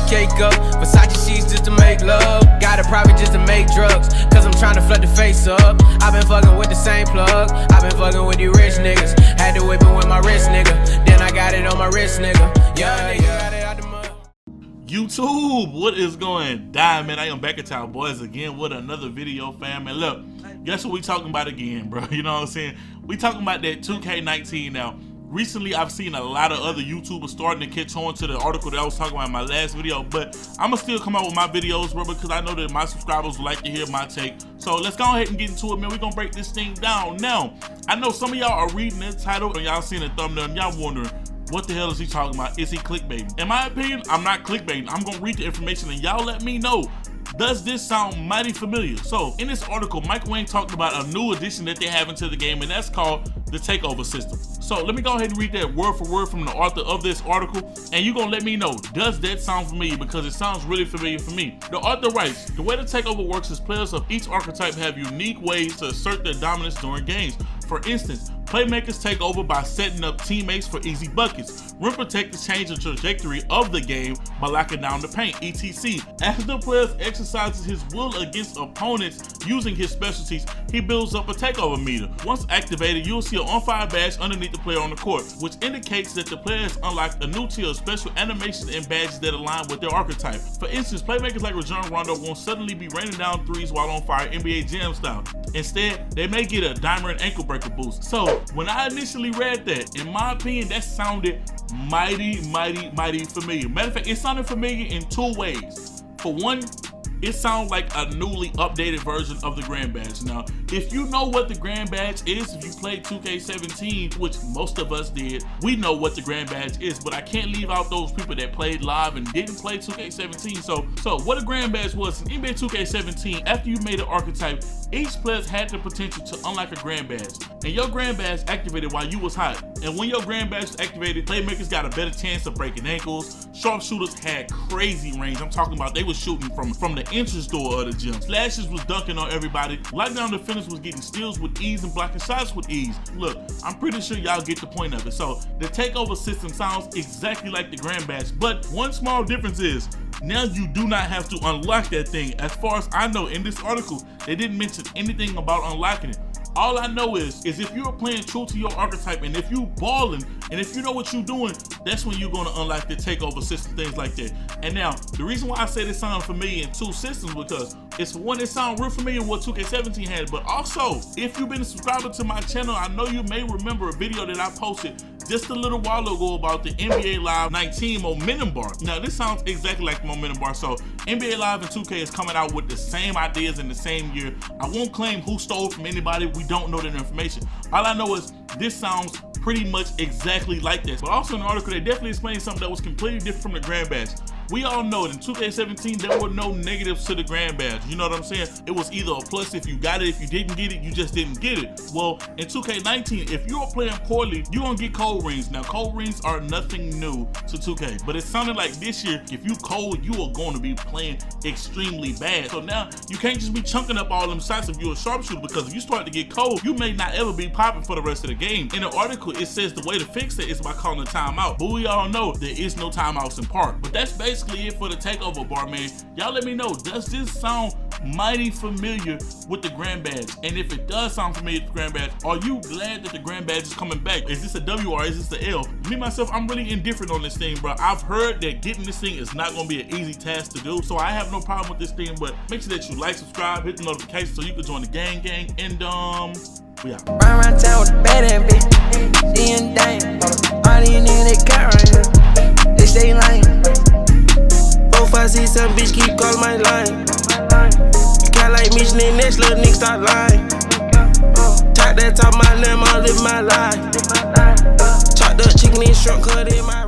cake up. Versace sheets just to make love. Got a private just to make drugs. Cause I'm trying to flood the face up. I been fucking with the same plug. I been fucking with you rich niggas. Had to whip it with my wrist nigga. Then I got it on my wrist nigga. Yeah, nigga got it out the mud. YouTube, what is going down, man? I am back at y'all boys again with another video, fam. And look, guess what we talking about again, bro? You know what I'm saying? We talking about that 2K19 now. Recently, I've seen a lot of other YouTubers starting to catch on to the article that I was talking about in my last video, but I'ma still come out with my videos, bro, because I know that my subscribers like to hear my take. So let's go ahead and get into it, man. We're gonna break this thing down. Now, I know some of y'all are reading this title and y'all seeing the thumbnail and y'all wondering, what the hell is he talking about? Is he clickbaiting? In my opinion, I'm not clickbaiting. I'm gonna read the information and y'all let me know. Does this sound mighty familiar? So in this article, Michael Wang talked about a new addition that they have into the game, and that's called the takeover system. So let me go ahead and read that word for word from the author of this article, and you're gonna let me know, does that sound familiar? Because it sounds really familiar for me. The author writes, the way the takeover works is players of each archetype have unique ways to assert their dominance during games. For instance, playmakers take over by setting up teammates for easy buckets. Rim protectors change the trajectory of the game by locking down the paint, etc. As the player exercises his will against opponents using his specialties, he builds up a takeover meter. Once activated, you'll see an on-fire badge underneath the player on the court, which indicates that the player has unlocked a new tier of special animations and badges that align with their archetype. For instance, playmakers like Rajon Rondo won't suddenly be raining down threes while on fire NBA Jam style. Instead, they may get a diamond ankle breaker boost. So when I initially read that, in my opinion, that sounded mighty familiar. Matter of fact, it sounded familiar in two ways. For one, it sounds like a newly updated version of the Grand Badge. Now, if you know what the Grand Badge is, if you played 2K17, which most of us did, we know what the Grand Badge is, but I can't leave out those people that played live and didn't play 2K17. So what a Grand Badge was in NBA 2K17, after you made an archetype, each player had the potential to unlock a Grand Badge. And your Grand Badge activated while you was hot. And when your Grand Badge was activated, playmakers got a better chance of breaking ankles. Sharpshooters had crazy range. I'm talking about they were shooting from the entrance door of the gym. Slashes was dunking on everybody. Lockdown defenders was getting steals with ease and blocking shots with ease. Look, I'm pretty sure y'all get the point of it. So the takeover system sounds exactly like the Grand Badge, but one small difference is now you do not have to unlock that thing. As far as I know, in this article, they didn't mention anything about unlocking it. All I know is if you're playing true to your archetype and if you balling and if you know what you're doing, that's when you're gonna unlock the takeover system, things like that. And now, the reason why I say this sounds familiar in two systems, because it's one that sounds real familiar with what 2K17 had, but also, if you've been a subscriber to my channel, I know you may remember a video that I posted just a little while ago about the NBA Live 19 Momentum Bar. Now, this sounds exactly like the Momentum Bar. So, NBA Live and 2K is coming out with the same ideas in the same year. I won't claim who stole from anybody. We don't know that information. All I know is this sounds pretty much exactly like this. But also in the article, they definitely explained something that was completely different from the Grand Badge. We all know that in 2K17, there were no negatives to the Grand Badge. You know what I'm saying? It was either a plus if you got it. If you didn't get it, you just didn't get it. Well, in 2K19, if you're playing poorly, you're gonna get cold rings. Now, cold rings are nothing new to 2K, but it sounded like this year, if you cold, you are going to be playing extremely bad. So now, you can't just be chunking up all them shots if you're a sharpshooter, because if you start to get cold, you may not ever be popping for the rest of the game. In the article, it says the way to fix it is by calling a timeout, but we all know there is no timeouts in Park. But that's basically it for the takeover bar, man. Y'all let me know, does this sound mighty familiar with the Grand Badge? And if it does sound familiar with the Grand Badge, are you glad that the Grand Badge is coming back? Is this a W or is this the L? Me, myself, I'm really indifferent on this thing, bro. I've heard that getting this thing is not gonna be an easy task to do, so I have no problem with this thing, but make sure that you like, subscribe, hit the notification so you can join the gang, and we out. Run around town with a bad bitch, seeing dang. All these niggas that got right here, they stay lying. 4, 5, 6, 7 bitch keep calling my line. You can't like me, next little nigga start lying. Talk that talk, my name, I live my life. Chopped up chicken and shrimp, cut in my